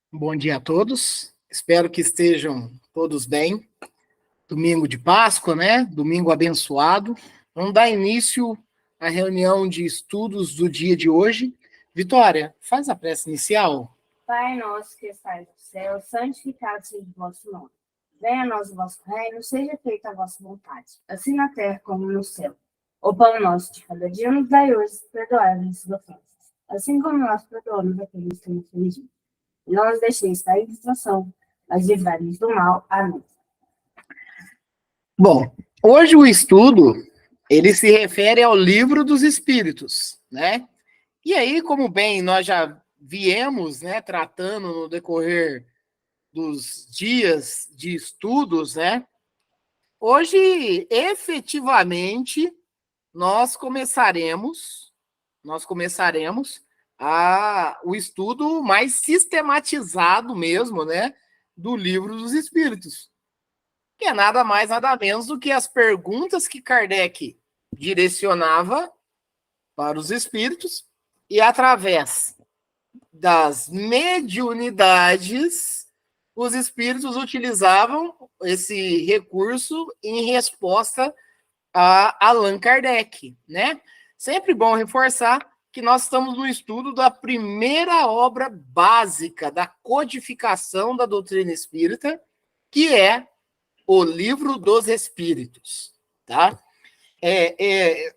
Bom dia a todos. Espero que estejam todos bem. Domingo de Páscoa, né? Domingo abençoado. Vamos dar início à reunião de estudos do dia de hoje. Vitória, faz a prece inicial. Pai nosso que estais no céu, santificado seja o vosso nome. Venha a nós o vosso reino, seja feita a vossa vontade, assim na terra como no céu. O pão nosso de cada dia nos dai hoje, perdoai as nossas ofensas, assim como nós perdoamos aqueles que nos ofendem. Não nos deixeis cair em tentação, mas livrai-nos do mal. Amém. Bom, hoje o estudo, ele se refere ao livro dos Espíritos, né? E aí, como bem nós já viemos, né, tratando no decorrer dos dias de estudos, né? Hoje, efetivamente, nós começaremos o estudo mais sistematizado mesmo, né, do Livro dos Espíritos, que é nada mais, nada menos do que as perguntas que Kardec direcionava para os espíritos e através das mediunidades os espíritos utilizavam esse recurso em resposta a Allan Kardec, né? Sempre bom reforçar que nós estamos no estudo da primeira obra básica da codificação da doutrina espírita, que é o Livro dos Espíritos, tá?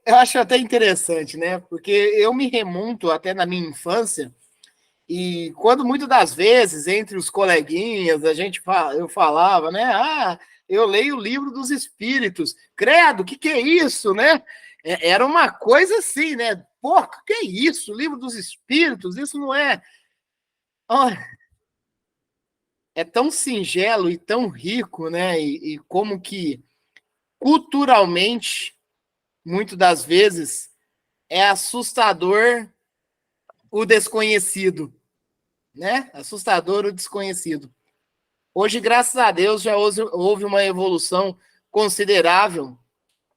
Eu acho até interessante, né? Porque eu me remonto até na minha infância e quando muitas das vezes entre os coleguinhas eu falava, né? Eu leio o Livro dos Espíritos. Credo, o que é isso, né? Era uma coisa assim, né? Pô, o que é isso? Livro dos Espíritos? Isso não é. Oh, é tão singelo e tão rico, né? E como que culturalmente, muitas das vezes, é assustador o desconhecido, né? Assustador o desconhecido. Hoje, graças a Deus, já houve uma evolução considerável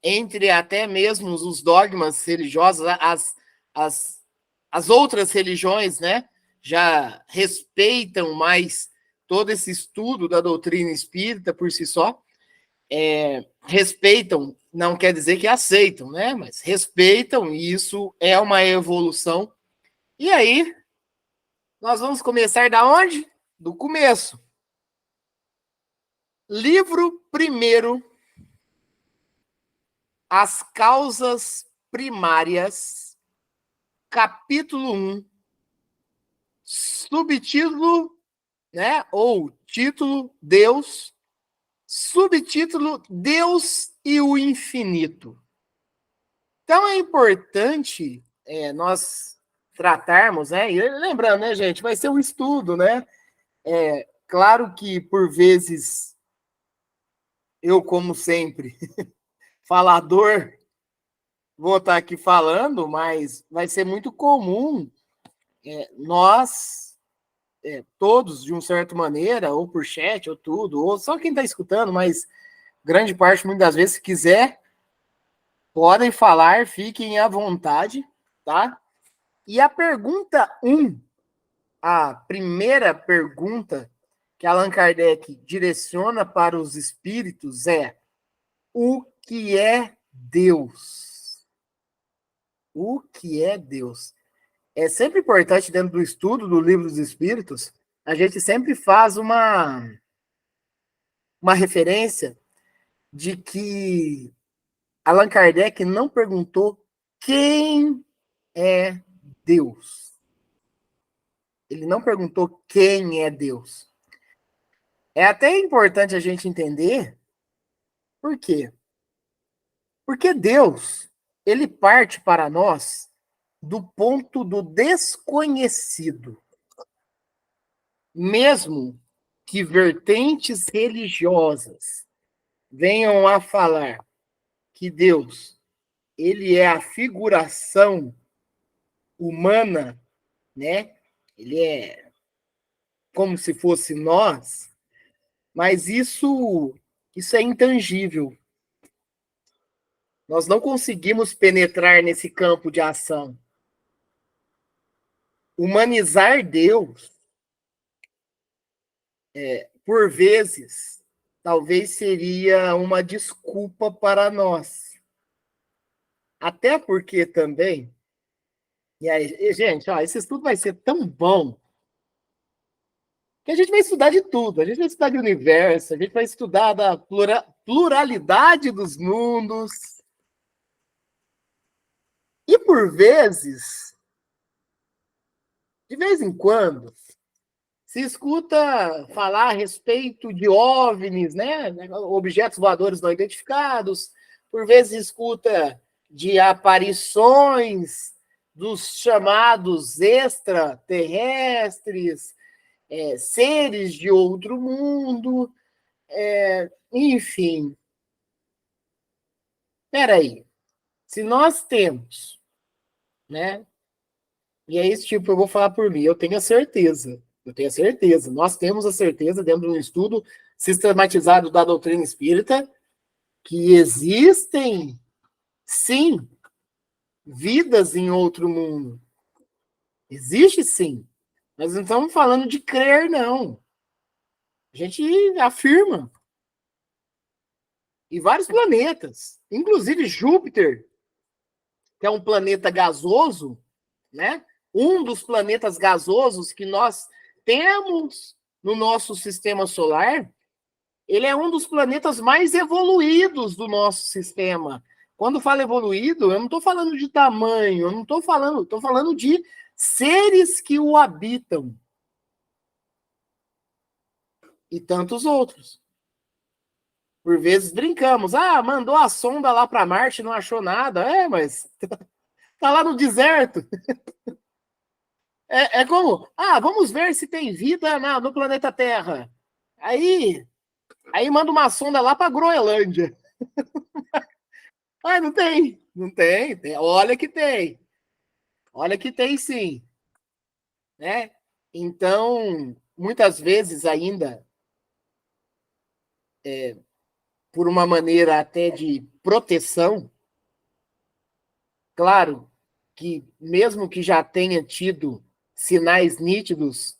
entre até mesmo os dogmas religiosos, as outras religiões, né? Já respeitam mais todo esse estudo da doutrina espírita por si só. Respeitam, não quer dizer que aceitam, né? Mas respeitam, e isso é uma evolução. E aí, nós vamos começar da onde? Do começo. Livro primeiro, As Causas Primárias, capítulo 1, subtítulo, né, ou título Deus, subtítulo Deus e o Infinito. Então é importante nós tratarmos, né, e lembrando, né, gente, vai ser um estudo, né, claro que por vezes eu, como sempre, falador, vou estar aqui falando, mas vai ser muito comum nós, todos, de uma certa maneira, ou por chat, ou tudo, ou só quem está escutando, mas grande parte, muitas das vezes, se quiser, podem falar, fiquem à vontade, tá? E a pergunta 1, a primeira pergunta que Allan Kardec direciona para os espíritos é: o que é Deus? O que é Deus? É sempre importante, dentro do estudo do Livro dos Espíritos, a gente sempre faz uma referência de que Allan Kardec não perguntou quem é Deus. Ele não perguntou quem é Deus. É até importante a gente entender por quê. Porque Deus, ele parte para nós do ponto do desconhecido. Mesmo que vertentes religiosas venham a falar que Deus, ele é a figuração humana, né? Ele é como se fosse nós, mas isso é intangível. Nós não conseguimos penetrar nesse campo de ação. Humanizar Deus por vezes, talvez seria uma desculpa para nós. Até porque também, e aí, gente, ó, esse estudo vai ser tão bom que a gente vai estudar de tudo. A gente vai estudar de universo, a gente vai estudar da pluralidade dos mundos. E por vezes, de vez em quando, se escuta falar a respeito de OVNIs, né? Objetos voadores não identificados. Por vezes escuta de aparições dos chamados extraterrestres, seres de outro mundo, enfim. Peraí, se nós temos, né? E é esse tipo, eu vou falar por mim, eu tenho a certeza, nós temos a certeza, dentro de um estudo sistematizado da doutrina espírita, que existem, sim, vidas em outro mundo. Existe, sim. Nós não estamos falando de crer, não. A gente afirma. E vários planetas, inclusive Júpiter, que é um planeta gasoso, né? Um dos planetas gasosos que nós temos no nosso sistema solar, ele é um dos planetas mais evoluídos do nosso sistema. Quando falo evoluído, eu não estou falando de tamanho, eu não estou falando de seres que o habitam. E tantos outros. Por vezes brincamos, mandou a sonda lá para Marte, não achou nada. Mas tá lá no deserto. É como, vamos ver se tem vida no planeta Terra. Aí manda uma sonda lá para Groenlândia. Não tem. Não tem. Olha que tem. Olha que tem sim. Né? Então, muitas vezes ainda, por uma maneira até de proteção, claro que mesmo que já tenha tido sinais nítidos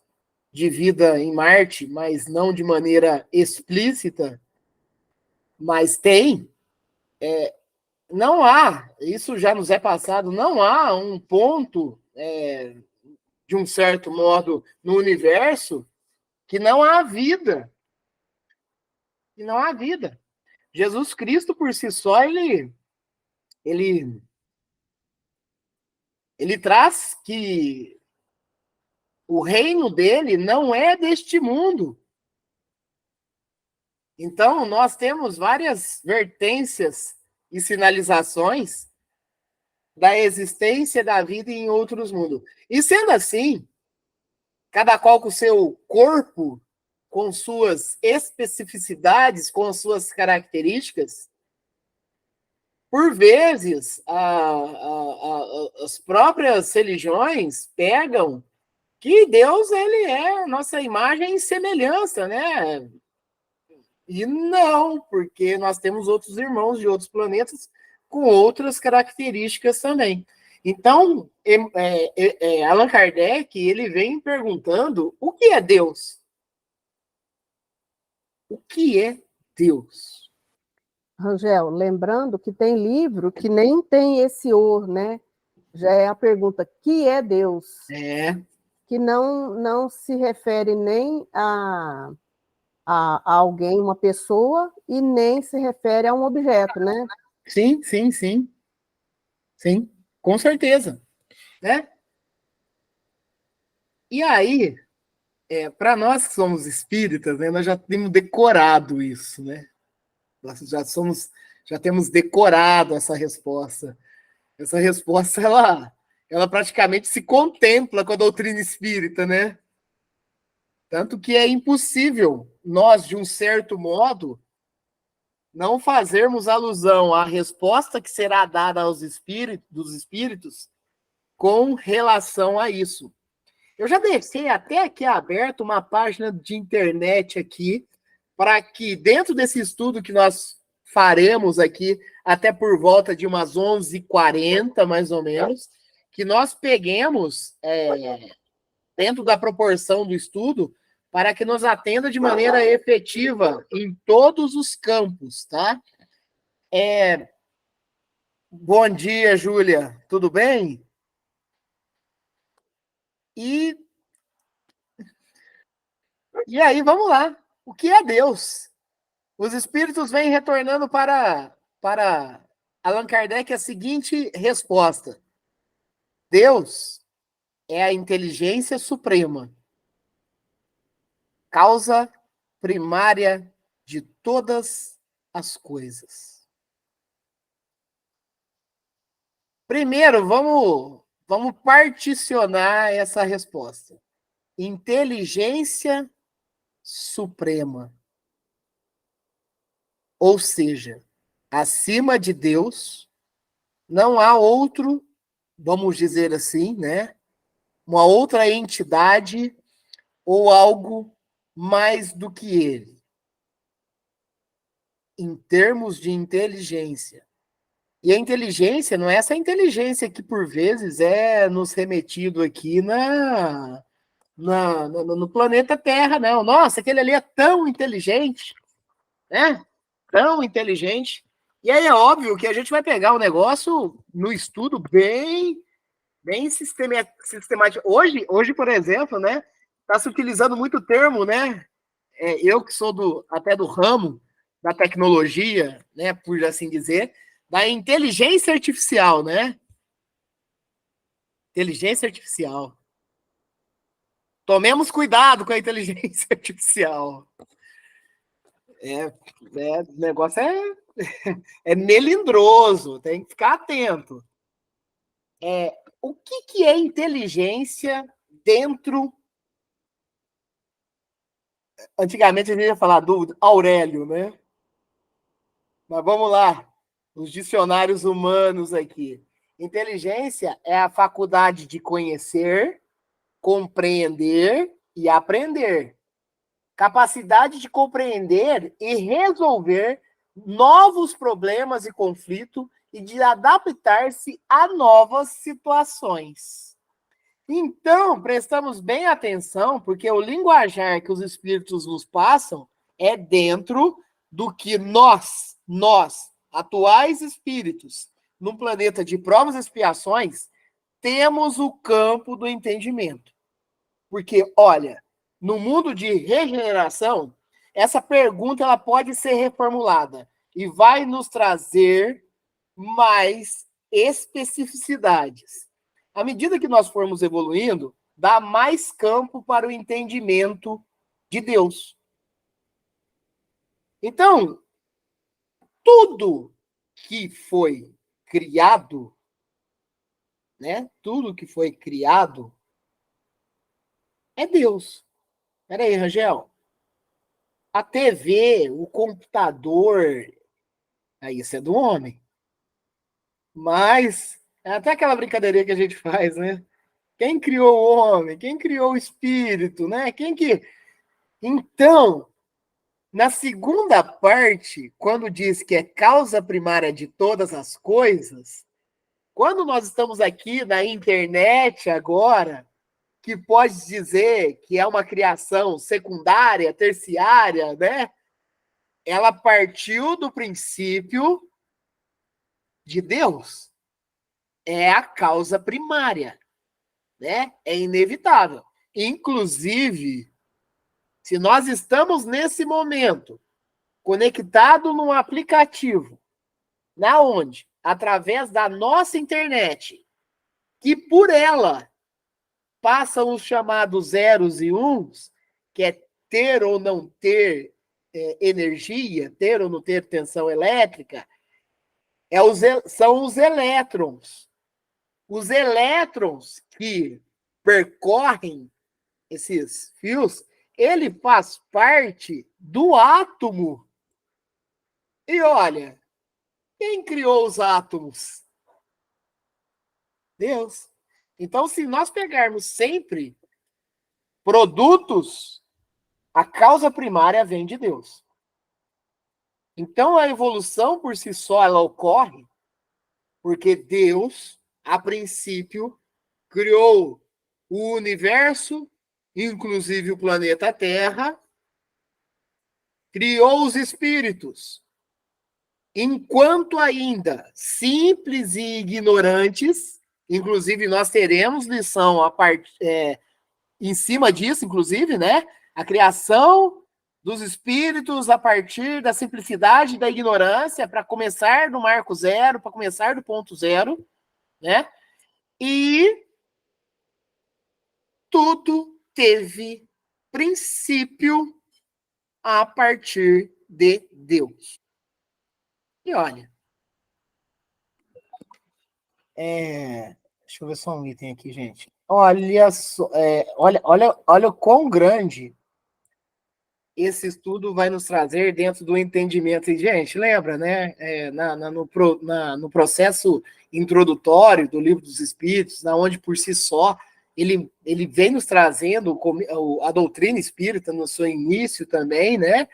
de vida em Marte, mas não de maneira explícita, mas tem, não há, isso já nos é passado, não há um ponto, de um certo modo, no universo que não há vida. Que não há vida. Jesus Cristo, por si só, ele traz que o reino dele não é deste mundo. Então, nós temos várias vertências e sinalizações da existência da vida em outros mundos. E sendo assim, cada qual com o seu corpo, com suas especificidades, com suas características, por vezes, as próprias religiões pegam que Deus ele é nossa imagem e semelhança, né? E não, porque nós temos outros irmãos de outros planetas com outras características também. Então, Allan Kardec ele vem perguntando o que é Deus? O que é Deus? Rangel, lembrando que tem livro que nem tem esse or, né? Já é a pergunta, que é Deus? Que não se refere nem a alguém, uma pessoa, e nem se refere a um objeto, né? Sim, sim, sim. Sim, com certeza. Né? E aí, para nós que somos espíritas, né, nós já temos decorado isso, né? Nós já temos decorado essa resposta. Essa resposta, ela praticamente se contempla com a doutrina espírita, né? Tanto que é impossível nós, de um certo modo, não fazermos alusão à resposta que será dada aos dos espíritos com relação a isso. Eu já deixei até aqui aberto uma página de internet aqui, para que dentro desse estudo que nós faremos aqui, até por volta de umas 11h40, mais ou menos, que nós peguemos, dentro da proporção do estudo, para que nos atenda de maneira efetiva em todos os campos, tá? Bom dia, Júlia. Tudo bem? E aí, vamos lá. O que é Deus? Os espíritos vêm retornando para Allan Kardec a seguinte resposta: Deus é a inteligência suprema, causa primária de todas as coisas. Primeiro, vamos particionar essa resposta. Inteligência suprema. Ou seja, acima de Deus, não há outro, vamos dizer assim, né? Uma outra entidade ou algo mais do que ele. Em termos de inteligência. E a inteligência não é essa inteligência que, por vezes, é nos remetido aqui no planeta Terra, não. Nossa, aquele ali é tão inteligente, né? Tão inteligente. E aí é óbvio que a gente vai pegar o negócio no estudo bem sistemático. Hoje, por exemplo, né? Está se utilizando muito o termo, né? Eu que sou até do ramo da tecnologia, né? Por assim dizer, da inteligência artificial, né? Inteligência artificial. Tomemos cuidado com a inteligência artificial. O negócio é melindroso, tem que ficar atento. O que é inteligência dentro... Antigamente a gente ia falar do Aurélio, né? Mas vamos lá, os dicionários humanos aqui. Inteligência é a faculdade de conhecer, compreender e aprender. Capacidade de compreender e resolver novos problemas e conflitos e de adaptar-se a novas situações. Então, prestamos bem atenção, porque o linguajar que os espíritos nos passam é dentro do que nós, atuais espíritos, num planeta de provas e expiações, temos o campo do entendimento. Porque, olha, no mundo de regeneração, essa pergunta ela pode ser reformulada e vai nos trazer mais especificidades. À medida que nós formos evoluindo, dá mais campo para o entendimento de Deus. Então, tudo que foi criado, né? Tudo que foi criado é Deus. Espera aí, Rangel. A TV, o computador, isso é do homem. Mas é até aquela brincadeirinha que a gente faz, né? Quem criou o homem? Quem criou o espírito, né? Então, na segunda parte, quando diz que é causa primária de todas as coisas, quando nós estamos aqui na internet agora, que pode dizer que é uma criação secundária, terciária, né? Ela partiu do princípio de Deus. É a causa primária, né? É inevitável. Inclusive, se nós estamos nesse momento conectado num aplicativo, na onde, através da nossa internet, que por ela passam os chamados zeros e uns, que é ter ou não ter energia, ter ou não ter tensão elétrica, são os elétrons. Os elétrons que percorrem esses fios, ele faz parte do átomo. E olha, quem criou os átomos? Deus. Então, se nós pegarmos sempre produtos, a causa primária vem de Deus. Então, a evolução por si só, ela ocorre porque Deus, a princípio, criou o universo inclusive o planeta Terra, criou os espíritos. Enquanto ainda simples e ignorantes, inclusive nós teremos lição em cima disso, inclusive, né? A criação dos espíritos a partir da simplicidade e da ignorância, para começar do marco zero, para começar do ponto zero, né? E tudo teve princípio a partir de Deus. E olha, deixa eu ver só um item aqui, gente. Olha só, olha o quão grande esse estudo vai nos trazer dentro do entendimento. E, gente, lembra, né? No processo introdutório do Livro dos Espíritos, na onde por si só ele vem nos trazendo a doutrina espírita no seu início também, né?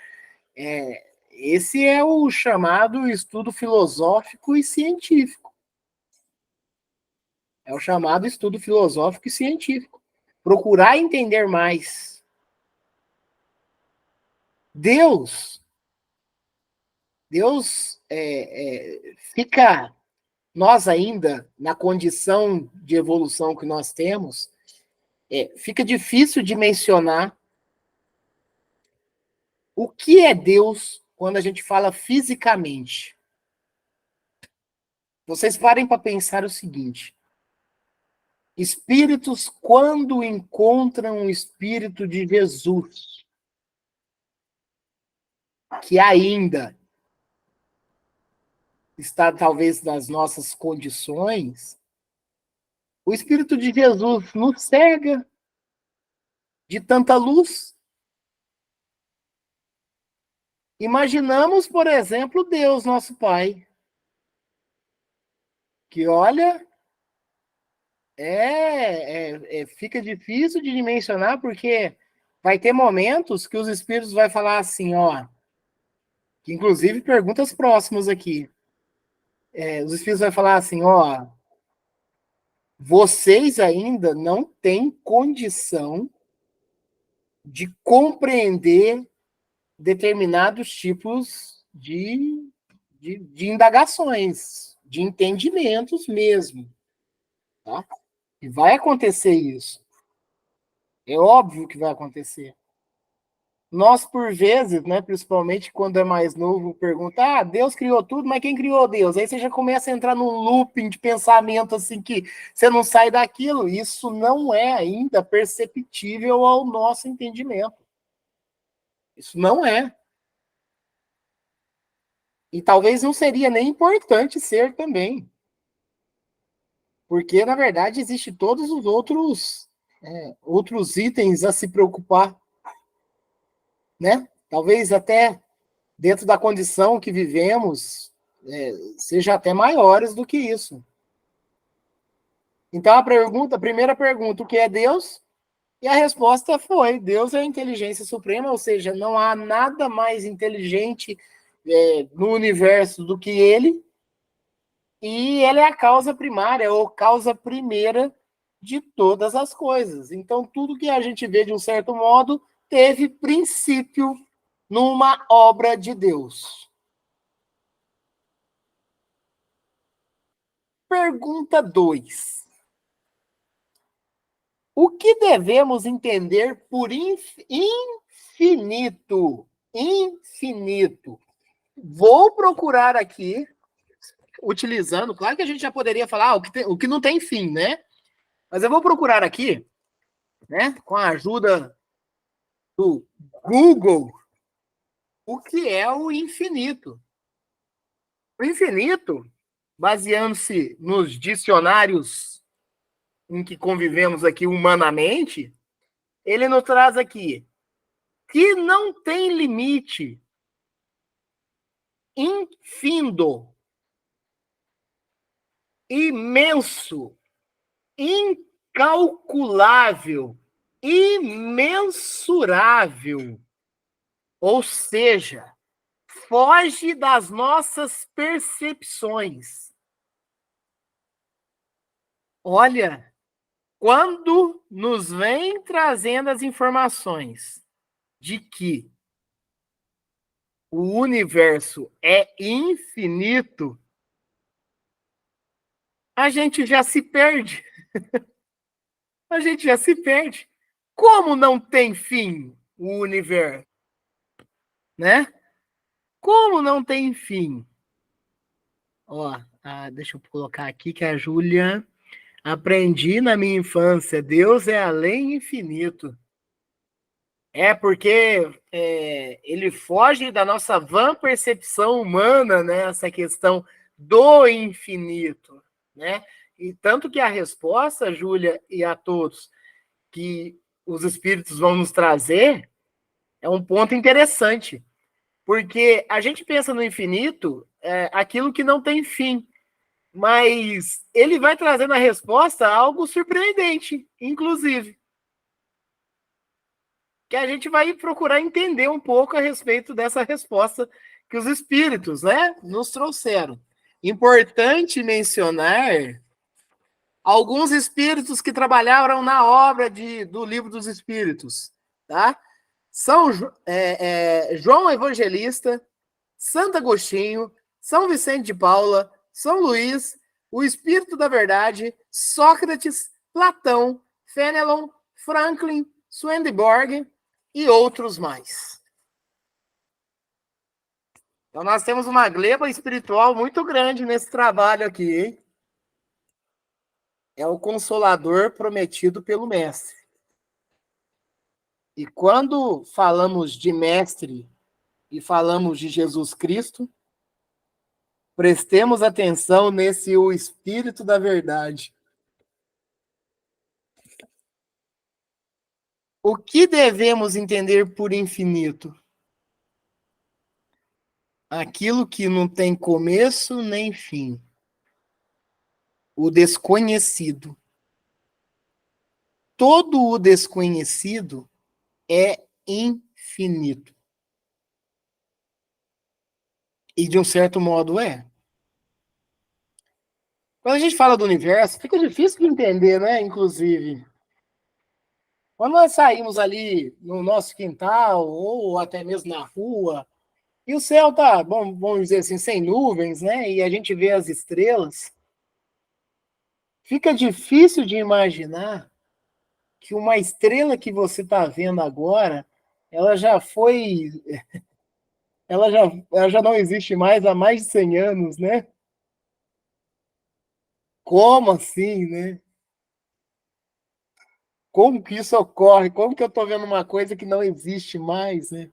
Esse é o chamado estudo filosófico e científico. É o chamado estudo filosófico e científico. Procurar entender mais. Deus fica, nós ainda, na condição de evolução que nós temos, fica difícil de mencionar o que é Deus quando a gente fala fisicamente. Vocês parem para pensar o seguinte: espíritos, quando encontram o Espírito de Jesus, que ainda está talvez nas nossas condições, o Espírito de Jesus nos cega de tanta luz. Imaginamos, por exemplo, Deus, nosso Pai, que olha, fica difícil de dimensionar, porque vai ter momentos que os espíritos vão falar assim, ó, que inclusive perguntas próximas aqui. Os espíritos vão falar assim, ó, vocês ainda não têm condição de compreender determinados tipos de indagações, de entendimentos mesmo. Tá? E vai acontecer isso. É óbvio que vai acontecer. Nós, por vezes, né, principalmente quando é mais novo, pergunta, Deus criou tudo, mas quem criou Deus? Aí você já começa a entrar num looping de pensamento assim que você não sai daquilo. Isso não é ainda perceptível ao nosso entendimento. Isso não é. E talvez não seria nem importante ser também. Porque, na verdade, existem todos os outros itens a se preocupar. Né? Talvez até dentro da condição que vivemos, seja até maiores do que isso. Então, a primeira pergunta, o que é Deus? E a resposta foi, Deus é a inteligência suprema, ou seja, não há nada mais inteligente no universo do que ele, e ele é a causa primária, ou causa primeira de todas as coisas. Então, tudo que a gente vê de um certo modo teve princípio numa obra de Deus. Pergunta 2. O que devemos entender por infinito? Infinito. Vou procurar aqui, utilizando, claro que a gente já poderia falar o que não tem fim, né? Mas eu vou procurar aqui, né, com a ajuda do Google, o que é o infinito. O infinito, baseando-se nos dicionários em que convivemos aqui humanamente, ele nos traz aqui que não tem limite, infindo, imenso, incalculável, imensurável. Ou seja, foge das nossas percepções. Olha, quando nos vem trazendo as informações de que o universo é infinito, a gente já se perde. A gente já se perde. Como não tem fim o universo? Né? Como não tem fim? Ó, deixa eu colocar aqui que a Júlia... Aprendi na minha infância, Deus é além infinito. Porque ele foge da nossa vã percepção humana, né? Essa questão do infinito, né? E tanto que a resposta, Júlia, e a todos, que os espíritos vão nos trazer, é um ponto interessante. Porque a gente pensa no infinito, aquilo que não tem fim. Mas ele vai trazendo a resposta algo surpreendente, inclusive. Que a gente vai procurar entender um pouco a respeito dessa resposta que os espíritos, né, nos trouxeram. Importante mencionar alguns espíritos que trabalharam na obra do Livro dos Espíritos, tá? São João Evangelista, Santo Agostinho, São Vicente de Paula, São Luís, o Espírito da Verdade, Sócrates, Platão, Fenelon, Franklin, Swedenborg e outros mais. Então nós temos uma gleba espiritual muito grande nesse trabalho aqui, hein? É o Consolador prometido pelo Mestre. E quando falamos de Mestre e falamos de Jesus Cristo, prestemos atenção nesse o Espírito da Verdade. O que devemos entender por infinito? Aquilo que não tem começo nem fim. O desconhecido. Todo o desconhecido é infinito. E de um certo modo é. Quando a gente fala do universo, fica difícil de entender, né? Inclusive. Quando nós saímos ali no nosso quintal, ou até mesmo na rua, e o céu tá, bom, vamos dizer assim, sem nuvens, né? E a gente vê as estrelas, fica difícil de imaginar que uma estrela que você está vendo agora, ela já foi... Ela já não existe mais há mais de 100 anos, né? Como assim, né? Como que isso ocorre? Como que eu estou vendo uma coisa que não existe mais, né?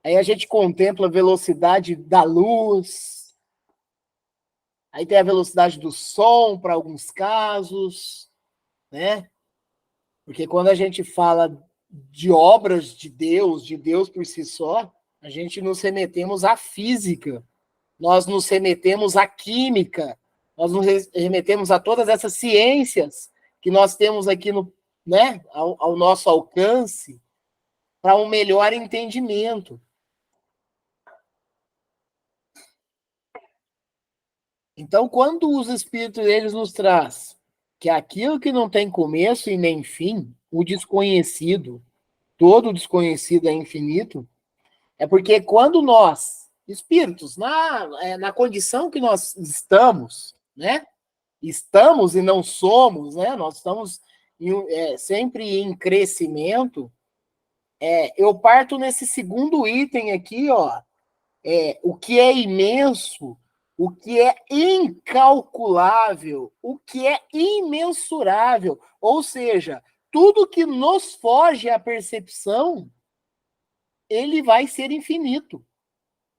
Aí a gente contempla a velocidade da luz, aí tem a velocidade do som para alguns casos, né? Porque quando a gente fala de obras de Deus por si só, a gente nos remetemos à física, nós nos remetemos à química, nós nos remetemos a todas essas ciências que nós temos aqui né, ao nosso alcance para um melhor entendimento. Então, quando os espíritos eles nos trazem que aquilo que não tem começo e nem fim, o desconhecido, todo desconhecido é infinito, é porque quando nós, espíritos, na condição que nós estamos, né? Estamos e não somos, né? Nós estamos sempre em crescimento. Eu parto nesse segundo item aqui, ó. O que é imenso, o que é incalculável, o que é imensurável. Ou seja, tudo que nos foge à percepção, ele vai ser infinito.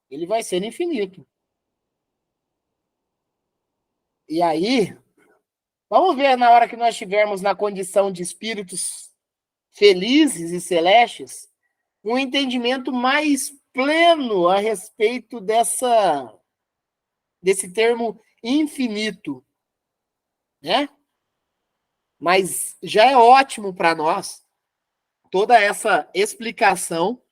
Ele vai ser infinito. E aí, vamos ver na hora que nós estivermos na condição de espíritos felizes e celestes, um entendimento mais pleno a respeito desse termo infinito, né? Mas já é ótimo para nós toda essa explicação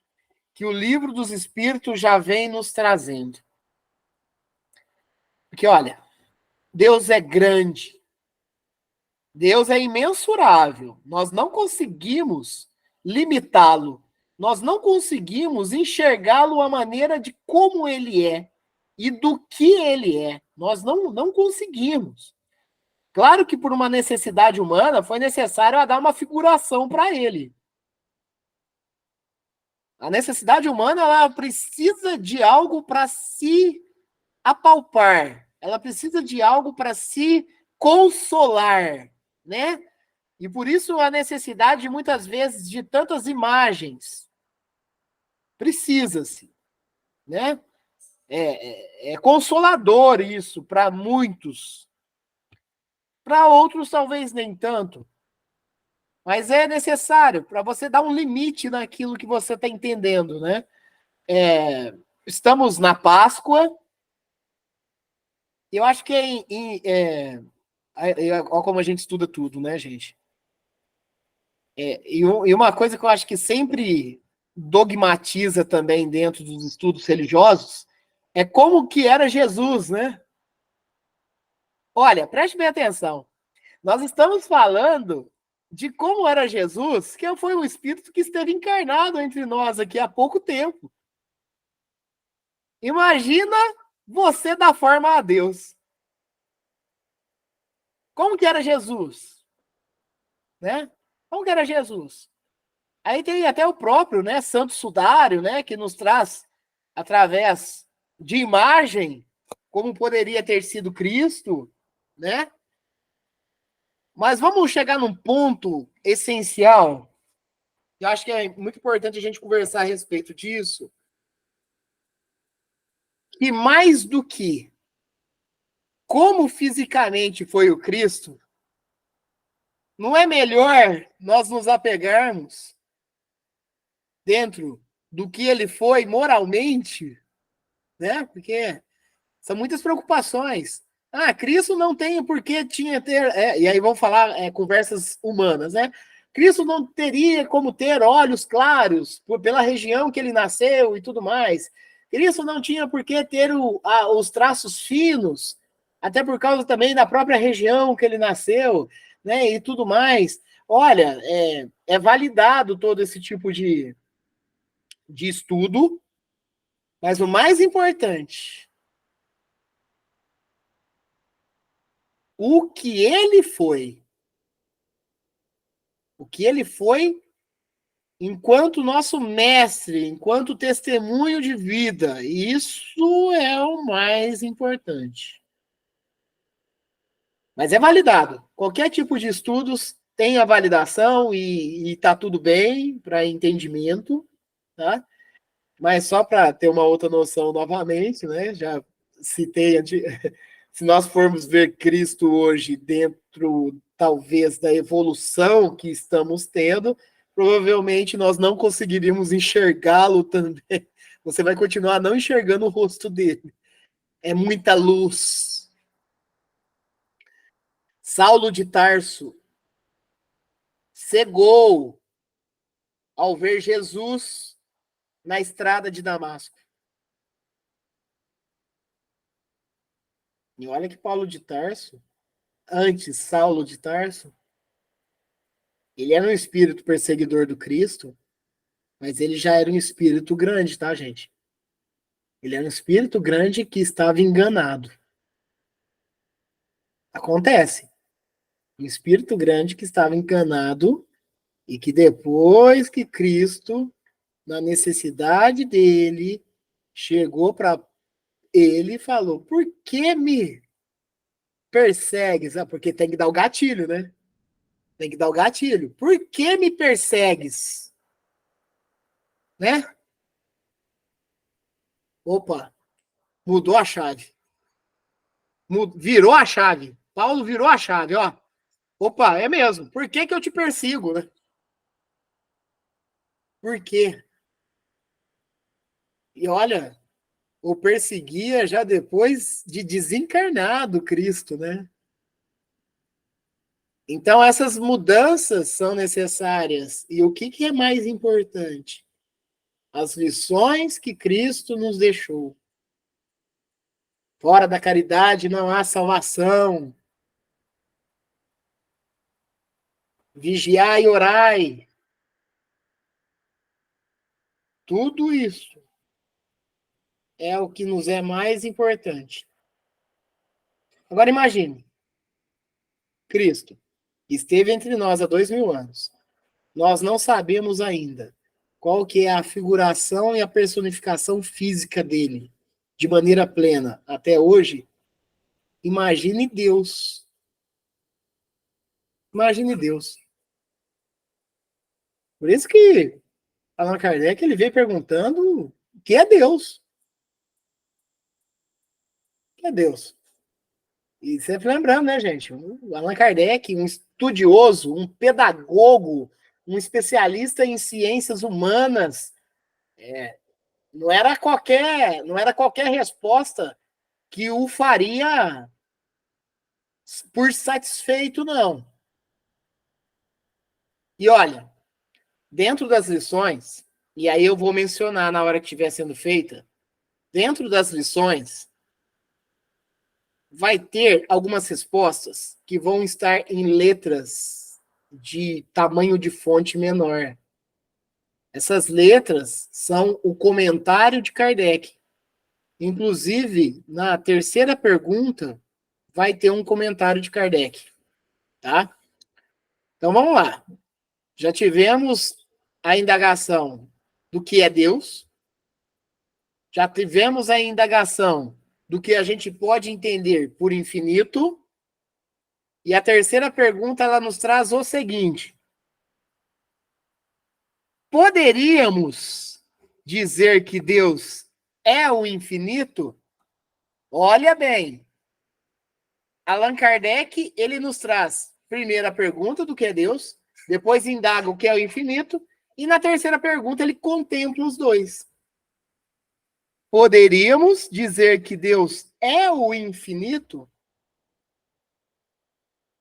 que o Livro dos Espíritos já vem nos trazendo. Porque, olha, Deus é grande. Deus é imensurável. Nós não conseguimos limitá-lo. Nós não conseguimos enxergá-lo à maneira de como ele é e do que ele é. Nós não conseguimos. Claro que por uma necessidade humana foi necessário dar uma figuração para ele. A necessidade humana, ela precisa de algo para se apalpar. Ela precisa de algo para se consolar, né? E por isso a necessidade, muitas vezes, de tantas imagens. Precisa-se, né? É consolador isso para muitos. Para outros, talvez nem tanto. Mas é necessário para você dar um limite naquilo que você está entendendo, né? Estamos na Páscoa. Eu acho que olha como a gente estuda tudo, né, gente? E uma coisa que eu acho que sempre dogmatiza também dentro dos estudos religiosos é como que era Jesus, né? Olha, preste bem atenção. Nós estamos falando de como era Jesus, que foi um espírito que esteve encarnado entre nós aqui há pouco tempo. Imagina você dar forma a Deus. Como que era Jesus? Né? Como que era Jesus? Aí tem até o próprio, né, Santo Sudário, né, que nos traz, através de imagem, como poderia ter sido Cristo, né? Mas vamos chegar num ponto essencial. Eu acho que é muito importante a gente conversar a respeito disso. Que mais do que como fisicamente foi o Cristo, não é melhor nós nos apegarmos dentro do que ele foi moralmente, né? Porque são muitas preocupações. Cristo não tem por que tinha ter. E aí vamos falar conversas humanas, né? Cristo não teria como ter olhos claros pela região que ele nasceu e tudo mais. Cristo não tinha por que ter os traços finos, até por causa também da própria região que ele nasceu, né? E tudo mais. Olha, é validado todo esse tipo de estudo, mas o mais importante, o que ele foi enquanto nosso mestre, enquanto testemunho de vida. Isso é o mais importante. Mas é validado. Qualquer tipo de estudos tem a validação e tá tudo bem para entendimento, tá? Mas só para ter uma outra noção novamente, né? Já citei, se nós formos ver Cristo hoje dentro, talvez, da evolução que estamos tendo, provavelmente nós não conseguiríamos enxergá-lo também. Você vai continuar não enxergando o rosto dele. É muita luz. Saulo de Tarso cegou ao ver Jesus na estrada de Damasco. E olha que Paulo de Tarso, antes Saulo de Tarso, ele era um espírito perseguidor do Cristo, mas ele já era um espírito grande, tá, gente? Ele era um espírito grande que estava enganado. Acontece. Um espírito grande que estava enganado e que depois que Cristo, na necessidade dele, chegou para ele e falou: por que me persegues? Porque tem que dar o gatilho, né? Tem que dar o gatilho. Por que me persegues? Né? Opa, mudou a chave. Virou a chave. Paulo virou a chave, ó. Opa, é mesmo. Por que eu te persigo, né? Por quê? E olha, o perseguia já depois de desencarnado Cristo, né? Então, essas mudanças são necessárias. E o que é mais importante? As lições que Cristo nos deixou. Fora da caridade não há salvação. vigiai e orai. Tudo isso é o que nos é mais importante. Agora imagine, Cristo esteve entre nós há 2000 anos. Nós não sabemos ainda qual que é a figuração e a personificação física dele, de maneira plena, até hoje. Imagine Deus. Imagine Deus. Por isso que Allan Kardec ele veio perguntando o que é Deus. O que é Deus? E sempre lembrando, né, gente? O Allan Kardec, um estudioso, um pedagogo, um especialista em ciências humanas, não era qualquer resposta que o faria por satisfeito, não. E olha, dentro das lições, e aí eu vou mencionar na hora que estiver sendo feita, dentro das lições, vai ter algumas respostas que vão estar em letras de tamanho de fonte menor. Essas letras são o comentário de Kardec. Inclusive, na terceira pergunta, vai ter um comentário de Kardec. Tá? Então, vamos lá. Já tivemos a indagação do que é Deus. Já tivemos a indagação do que a gente pode entender por infinito. E a terceira pergunta, ela nos traz o seguinte. Poderíamos dizer que Deus é o infinito? Olha bem. Allan Kardec, ele nos traz primeiro a pergunta do que é Deus, depois indaga o que é o infinito, e na terceira pergunta ele contempla os dois. Poderíamos dizer que Deus é o infinito?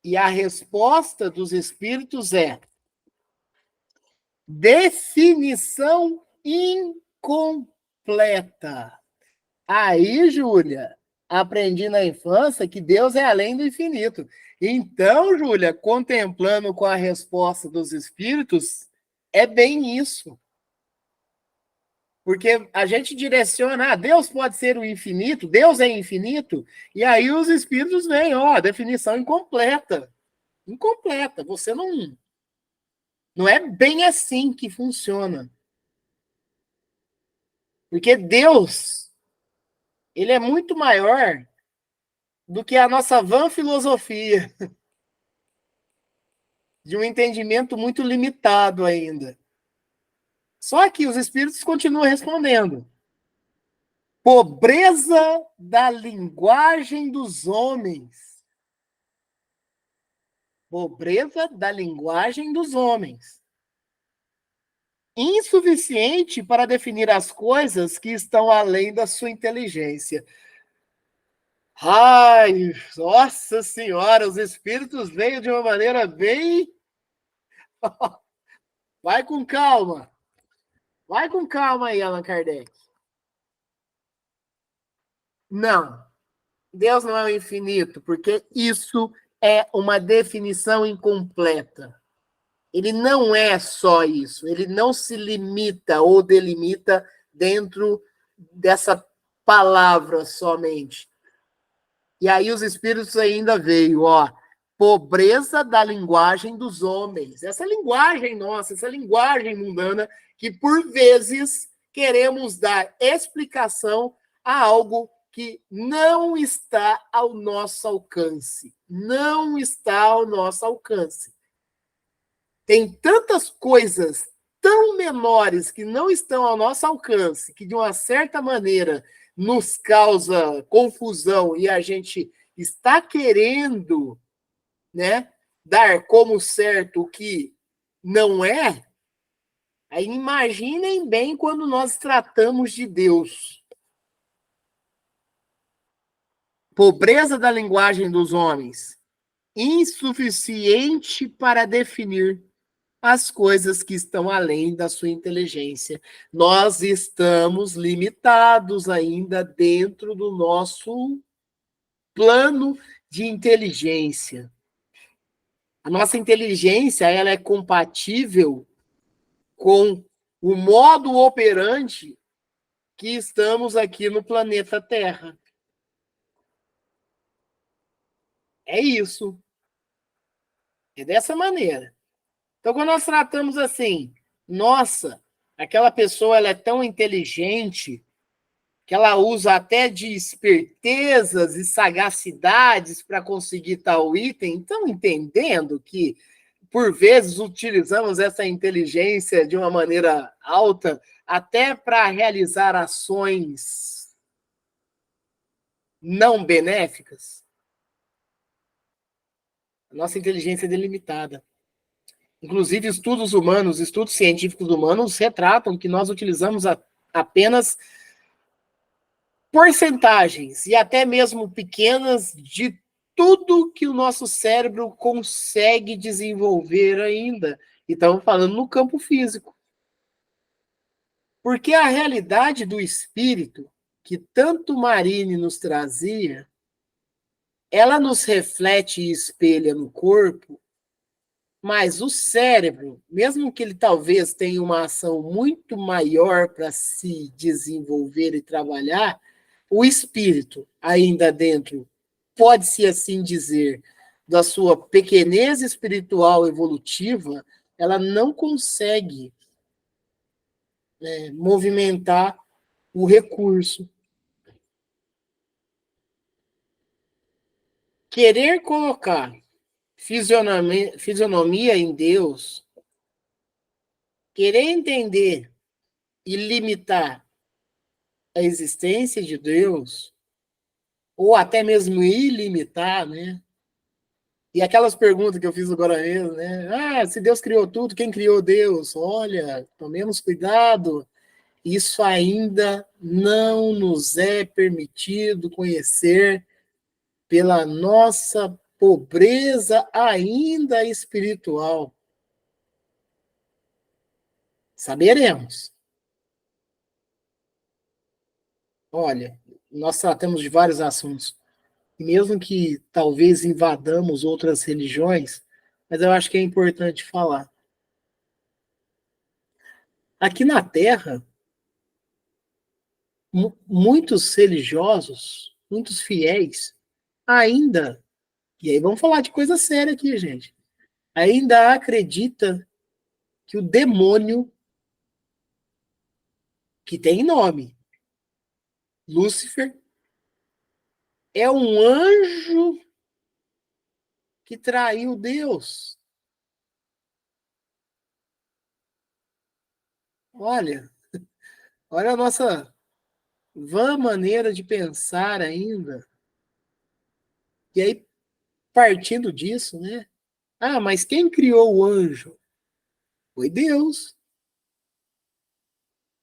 E a resposta dos espíritos é definição incompleta. Aí, Júlia, aprendi na infância que Deus é além do infinito. Então, Júlia, contemplando com a resposta dos espíritos, é bem isso. Porque a gente direciona, Deus pode ser o infinito, Deus é infinito, e aí os espíritos vêm, definição incompleta. Incompleta, você não é bem assim que funciona. Porque Deus, ele é muito maior do que a nossa vã filosofia, de um entendimento muito limitado ainda. Só que os espíritos continuam respondendo. Pobreza da linguagem dos homens. Pobreza da linguagem dos homens. Insuficiente para definir as coisas que estão além da sua inteligência. Ai, nossa senhora, os espíritos veio de uma maneira bem... Vai com calma. Vai com calma aí, Allan Kardec. Não. Deus não é o infinito, porque isso é uma definição incompleta. Ele não é só isso. Ele não se limita ou delimita dentro dessa palavra somente. E aí os espíritos ainda veio, pobreza da linguagem dos homens. Essa linguagem nossa, essa linguagem mundana, que por vezes queremos dar explicação a algo que não está ao nosso alcance. Não está ao nosso alcance. Tem tantas coisas tão menores que não estão ao nosso alcance, que de uma certa maneira nos causa confusão e a gente está querendo, né, dar como certo o que não é. Aí imaginem bem quando nós tratamos de Deus. Pobreza da linguagem dos homens, insuficiente para definir as coisas que estão além da sua inteligência. Nós estamos limitados ainda dentro do nosso plano de inteligência. A nossa inteligência, ela é compatível com o modo operante que estamos aqui no planeta Terra. É isso. É dessa maneira. Então, quando nós tratamos assim, nossa, aquela pessoa ela é tão inteligente que ela usa até de espertezas e sagacidades para conseguir tal item, então entendendo que, por vezes, utilizamos essa inteligência de uma maneira alta até para realizar ações não benéficas, a nossa inteligência é delimitada. Inclusive, estudos humanos, estudos científicos humanos retratam que nós utilizamos apenas porcentagens, e até mesmo pequenas, de tudo que o nosso cérebro consegue desenvolver ainda. E estamos falando no campo físico. Porque a realidade do espírito, que tanto Marine nos trazia, ela nos reflete e espelha no corpo, mas o cérebro, mesmo que ele talvez tenha uma ação muito maior para se desenvolver e trabalhar, o espírito, ainda dentro, pode-se assim dizer, da sua pequenez espiritual evolutiva, ela não consegue movimentar o recurso. Querer colocar fisionomia em Deus, querer entender e limitar a existência de Deus, ou até mesmo ilimitar, né? E aquelas perguntas que eu fiz agora mesmo, né? Ah, se Deus criou tudo, quem criou Deus? Olha, tomemos cuidado. Isso ainda não nos é permitido conhecer pela nossa pobreza ainda espiritual. Saberemos. Olha, nós tratamos de vários assuntos. Mesmo que talvez invadamos outras religiões, mas eu acho que é importante falar. Aqui na Terra, muitos religiosos, muitos fiéis, ainda, e aí vamos falar de coisa séria aqui, gente, ainda acredita que o demônio, que tem nome, Lúcifer, é um anjo que traiu Deus. Olha, olha a nossa vã maneira de pensar ainda. E aí, partindo disso, né? Ah, mas quem criou o anjo? Foi Deus.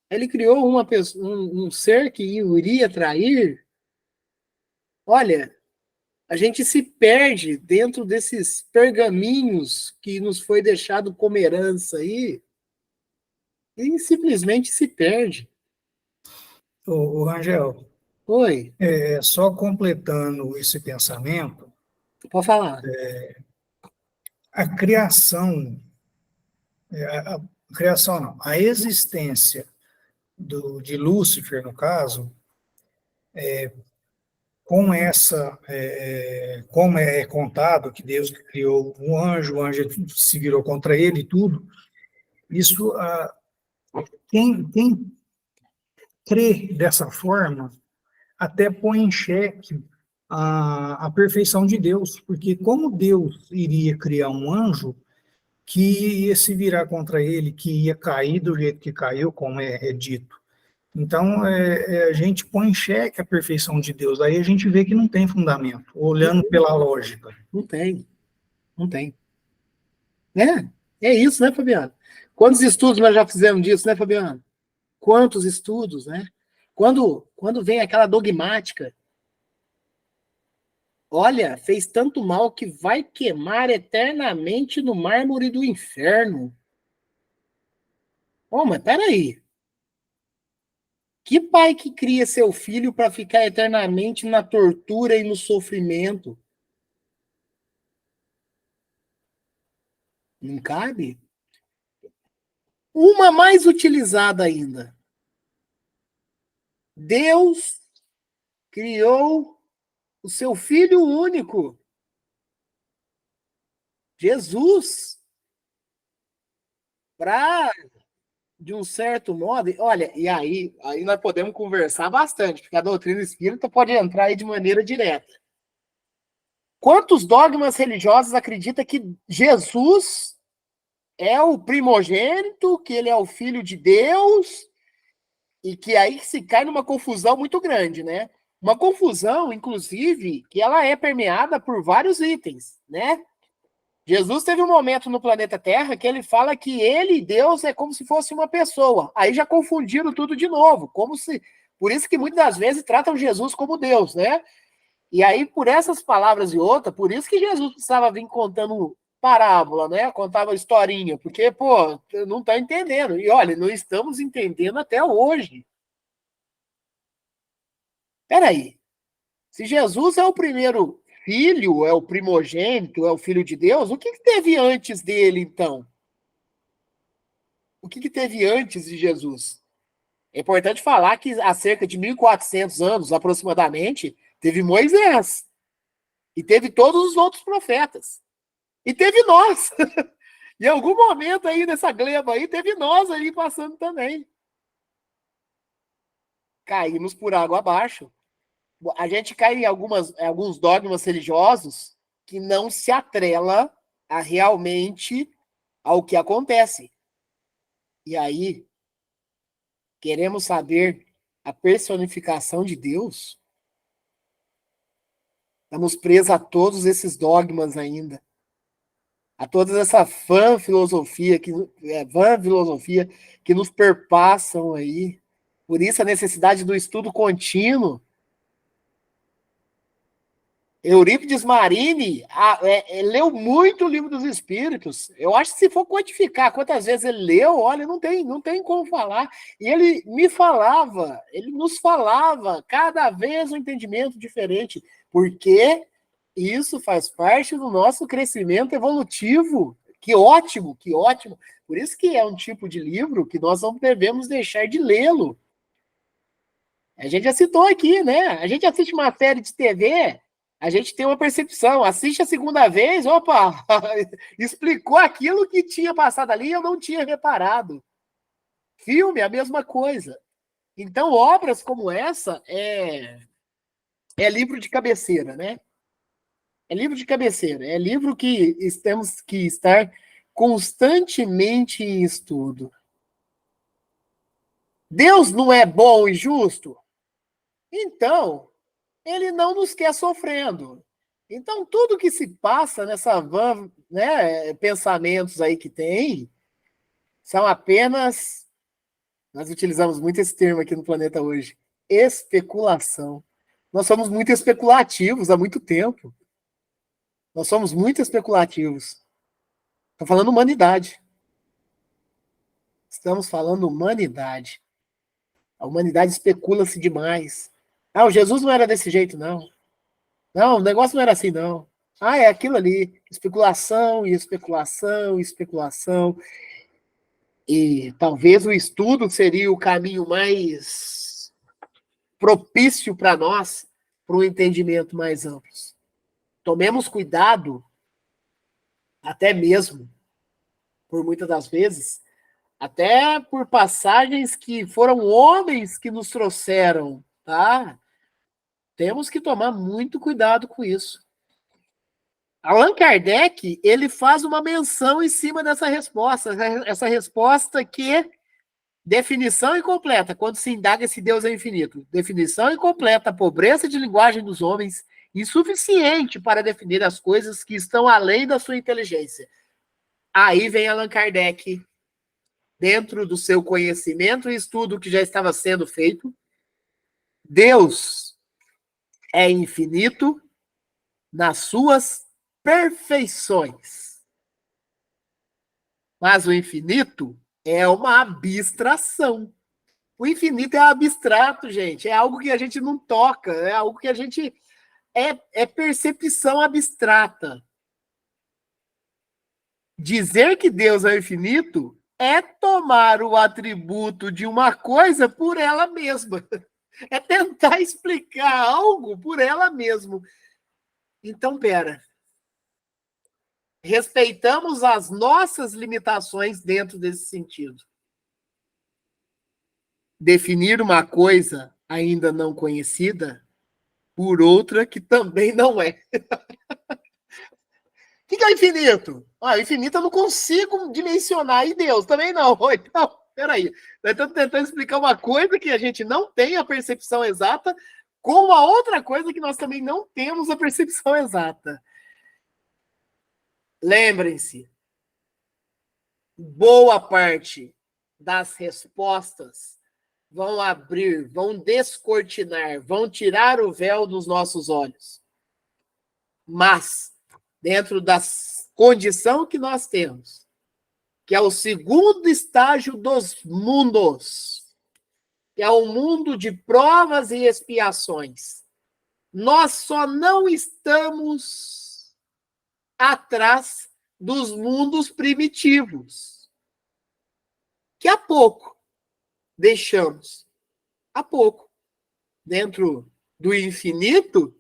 Ele criou uma pessoa, um ser que iria trair. Olha, a gente se perde dentro desses pergaminhos que nos foi deixado como herança aí, e simplesmente se perde. Ô, Rangel, Oi, só completando esse pensamento, pode falar. a criação, a criação não, a existência de Lúcifer, no caso, com essa, como é contado que Deus criou um anjo, o anjo se virou contra ele e tudo, isso, quem crê dessa forma até põe em xeque a perfeição de Deus, porque como Deus iria criar um anjo que ia se virar contra ele, que ia cair do jeito que caiu, como é dito. Então, a gente põe em xeque a perfeição de Deus, aí a gente vê que não tem fundamento, olhando pela lógica. Não tem, não tem. É isso, né, Fabiano? Quantos estudos nós já fizemos disso, né, Fabiano? Quantos estudos, né? Quando vem aquela dogmática, olha, fez tanto mal que vai queimar eternamente no mármore do inferno. Oh, mas peraí. Que pai que cria seu filho para ficar eternamente na tortura e no sofrimento? Não cabe? Uma mais utilizada ainda. Deus criou o seu Filho único, Jesus, para, de um certo modo, olha, e aí nós podemos conversar bastante, porque a doutrina espírita pode entrar aí de maneira direta. Quantos dogmas religiosos acreditam que Jesus é o primogênito, que ele é o Filho de Deus, e que aí se cai numa confusão muito grande, né? Uma confusão, inclusive, que ela é permeada por vários itens, né? Jesus teve um momento no planeta Terra que ele fala que ele, Deus, é como se fosse uma pessoa. Aí já confundiram tudo de novo, como se... Por isso que muitas das vezes tratam Jesus como Deus, né? E aí, por essas palavras e outras, por isso que Jesus precisava vir contando parábola, né? Contava historinha, porque, pô, não tá entendendo. E olha, não estamos entendendo até hoje. Peraí, se Jesus é o primeiro filho, é o primogênito, é o filho de Deus, o que teve antes dele, então? O que teve antes de Jesus? É importante falar que há cerca de 1.400 anos, aproximadamente, teve Moisés. E teve todos os outros profetas. E teve nós. Em algum momento aí nessa gleba aí, teve nós ali passando também. Caímos por água abaixo. A gente cai em alguns dogmas religiosos que não se atrela a realmente ao que acontece. E aí, queremos saber a personificação de Deus? Estamos presos a todos esses dogmas ainda. A toda essa vã filosofia que nos perpassam aí. Por isso a necessidade do estudo contínuo. Eurípides Marini leu muito o Livro dos Espíritos. Eu acho que se for quantificar quantas vezes ele leu, olha, não tem como falar. E ele nos falava cada vez um entendimento diferente, porque isso faz parte do nosso crescimento evolutivo. Que ótimo, que ótimo. Por isso que é um tipo de livro que nós não devemos deixar de lê-lo. A gente já citou aqui, né? A gente assiste uma série de TV, a gente tem uma percepção. Assiste a segunda vez, opa, explicou aquilo que tinha passado ali e eu não tinha reparado. Filme, a mesma coisa. Então, obras como essa é livro de cabeceira, né? É livro de cabeceira. É livro que temos que estar constantemente em estudo. Deus não é bom e justo? Então, ele não nos quer sofrendo. Então, tudo que se passa nessa van, né, pensamentos aí que tem, são apenas, nós utilizamos muito esse termo aqui no planeta hoje, especulação. Nós somos muito especulativos há muito tempo. Nós somos muito especulativos. Estou falando humanidade. Estamos falando humanidade. A humanidade especula-se demais. Ah, o Jesus não era desse jeito, não. Não, o negócio não era assim, não. Ah, é aquilo ali. Especulação e especulação e especulação. E talvez o estudo seria o caminho mais propício para nós, para um entendimento mais amplo. Tomemos cuidado, até mesmo, por muitas das vezes, até por passagens que foram homens que nos trouxeram, tá? Temos que tomar muito cuidado com isso. Allan Kardec, ele faz uma menção em cima dessa resposta, essa resposta que definição incompleta, quando se indaga se Deus é infinito. Definição incompleta, pobreza de linguagem dos homens, insuficiente para definir as coisas que estão além da sua inteligência. Aí vem Allan Kardec, dentro do seu conhecimento e estudo que já estava sendo feito. Deus é infinito nas suas perfeições. Mas o infinito é uma abstração. O infinito é abstrato, gente. É algo que a gente não toca. É algo que a gente... É percepção abstrata. Dizer que Deus é infinito é tomar o atributo de uma coisa por ela mesma. É tentar explicar algo por ela mesma. Então, pera. Respeitamos as nossas limitações dentro desse sentido. Definir uma coisa ainda não conhecida por outra que também não é. O que é o infinito? O infinito eu não consigo dimensionar, e Deus também não. Então, peraí, nós estamos tentando explicar uma coisa que a gente não tem a percepção exata com uma outra coisa que nós também não temos a percepção exata. Lembrem-se, boa parte das respostas vão abrir, vão descortinar, vão tirar o véu dos nossos olhos. Mas, dentro da condição que nós temos, que é o segundo estágio dos mundos, que é o mundo de provas e expiações, nós só não estamos atrás dos mundos primitivos, que há pouco deixamos, há pouco, dentro do infinito.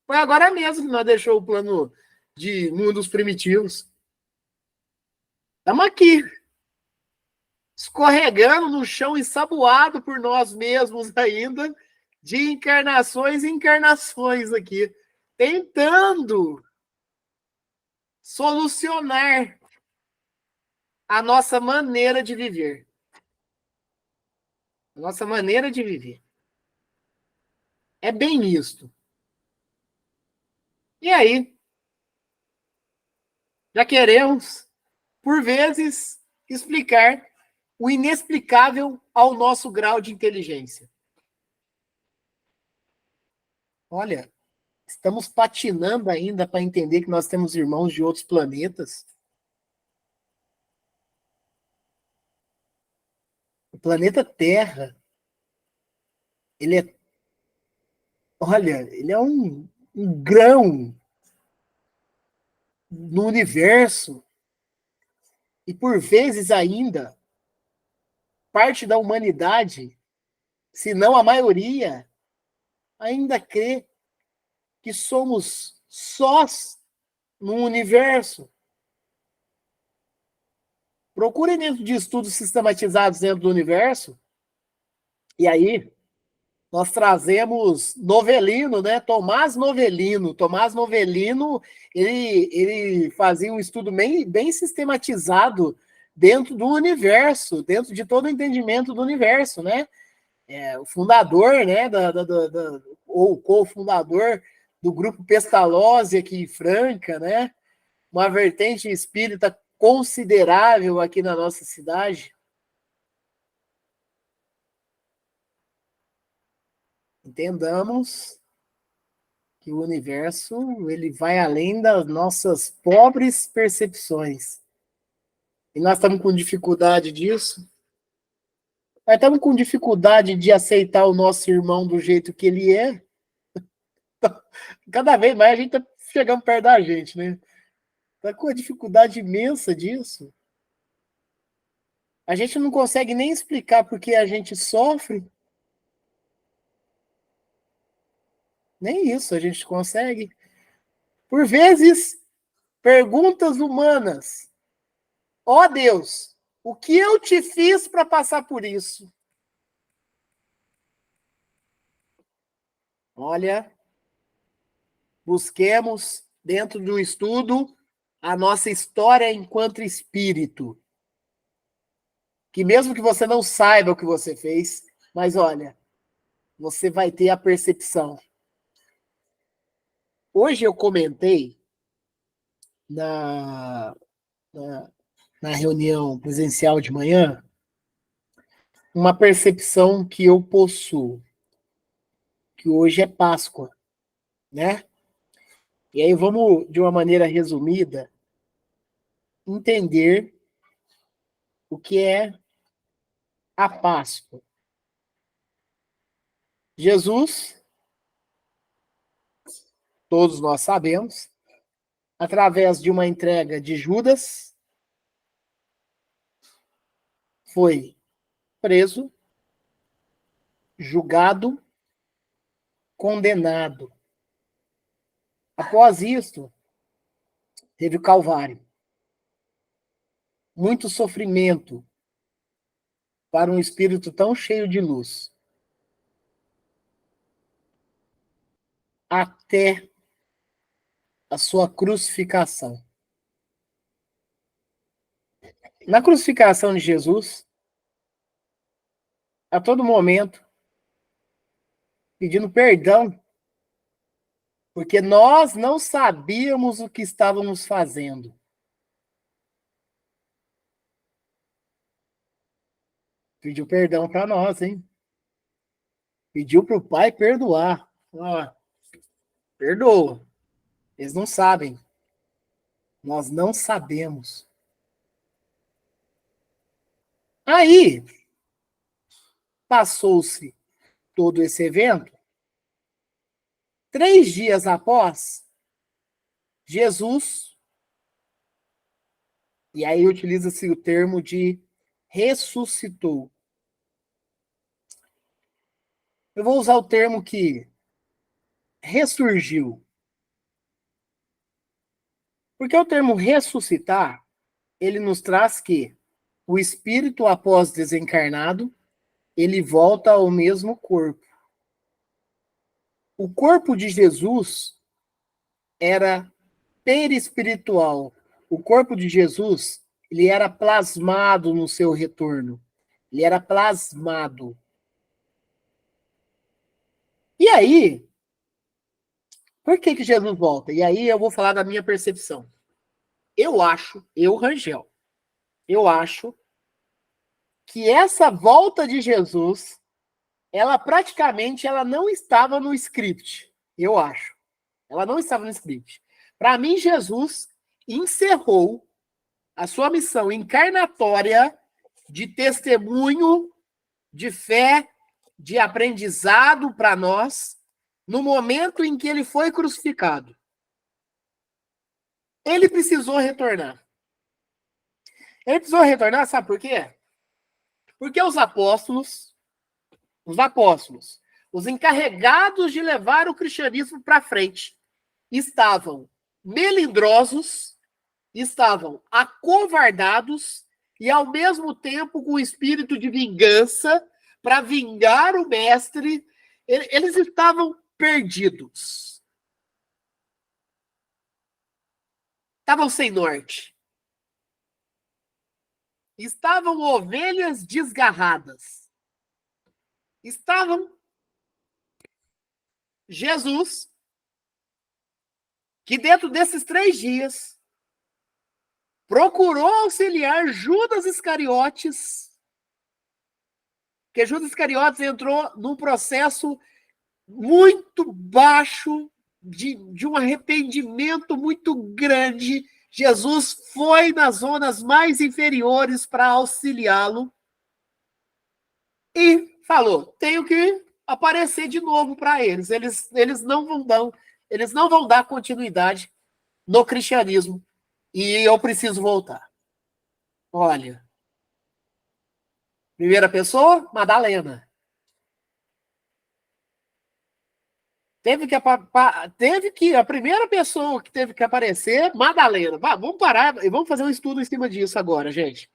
Foi agora mesmo que nós deixamos o plano de mundos primitivos. Estamos aqui, escorregando no chão, ensaboado por nós mesmos ainda, de encarnações e encarnações aqui, tentando solucionar a nossa maneira de viver. A nossa maneira de viver. É bem isto. E aí? Já queremos, por vezes, explicar o inexplicável ao nosso grau de inteligência. Olha, estamos patinando ainda para entender que nós temos irmãos de outros planetas. O planeta Terra, ele é, olha, ele é um grão no universo. E por vezes ainda, parte da humanidade, se não a maioria, ainda crê que somos sós no universo. Procurem dentro de estudos sistematizados dentro do universo, e aí nós trazemos Novelino, né? Tomás Novelino. Tomás Novelino, ele fazia um estudo bem sistematizado dentro do universo, dentro de todo o entendimento do universo, né? O fundador, né? Ou cofundador do grupo Pestalozzi aqui em Franca, né? Uma vertente espírita considerável aqui na nossa cidade. Entendamos que o universo ele vai além das nossas pobres percepções. E nós estamos com dificuldade disso. Nós estamos com dificuldade de aceitar o nosso irmão do jeito que ele é. Cada vez mais a gente está chegando perto da gente, né? Está com uma dificuldade imensa disso. A gente não consegue nem explicar por que a gente sofre. Nem isso a gente consegue. Por vezes, perguntas humanas. Ó Deus, o que eu te fiz para passar por isso? Olha, busquemos dentro do estudo a nossa história enquanto espírito. Que mesmo que você não saiba o que você fez, mas olha, você vai ter a percepção. Hoje eu comentei na reunião presencial de manhã uma percepção que eu possuo, que hoje é Páscoa, né? E aí vamos, de uma maneira resumida, entender o que é a Páscoa. Jesus, todos nós sabemos, através de uma entrega de Judas, foi preso, julgado, condenado. Após isto, teve o Calvário. Muito sofrimento para um espírito tão cheio de luz. Até a sua crucificação. Na crucificação de Jesus, a todo momento, pedindo perdão, porque nós não sabíamos o que estávamos fazendo. Pediu perdão para nós, hein? Pediu para o Pai perdoar. Ó, perdoa. Eles não sabem. Nós não sabemos. Aí, passou-se todo esse evento. 3 dias após, Jesus, e aí utiliza-se o termo de ressuscitou. Eu vou usar o termo que ressurgiu. Porque o termo ressuscitar, ele nos traz que o espírito, após desencarnado, ele volta ao mesmo corpo. O corpo de Jesus era perispiritual. O corpo de Jesus, ele era plasmado no seu retorno. Ele era plasmado. E aí, por que Jesus volta? E aí eu vou falar da minha percepção. Eu acho, Rangel, eu acho que essa volta de Jesus, ela praticamente não estava no script. Eu acho. Ela não estava no script. Para mim, Jesus encerrou a sua missão encarnatória de testemunho, de fé, de aprendizado para nós, no momento em que ele foi crucificado. Ele precisou retornar. Ele precisou retornar, sabe por quê? Porque os apóstolos, os encarregados de levar o cristianismo para frente, estavam melindrosos, estavam acovardados e, ao mesmo tempo, com o espírito de vingança para vingar o mestre. Eles estavam perdidos. Estavam sem norte. Estavam ovelhas desgarradas. Estavam Jesus, que dentro desses 3 dias procurou auxiliar Judas Iscariotes, porque Judas Iscariotes entrou num processo muito baixo, de um arrependimento muito grande. Jesus foi nas zonas mais inferiores para auxiliá-lo e falou: tenho que aparecer de novo para eles. Eles não vão dar continuidade no cristianismo e eu preciso voltar. Olha, primeira pessoa, Madalena. A primeira pessoa que teve que aparecer, Madalena. Vamos parar e vamos fazer um estudo em cima disso agora, gente.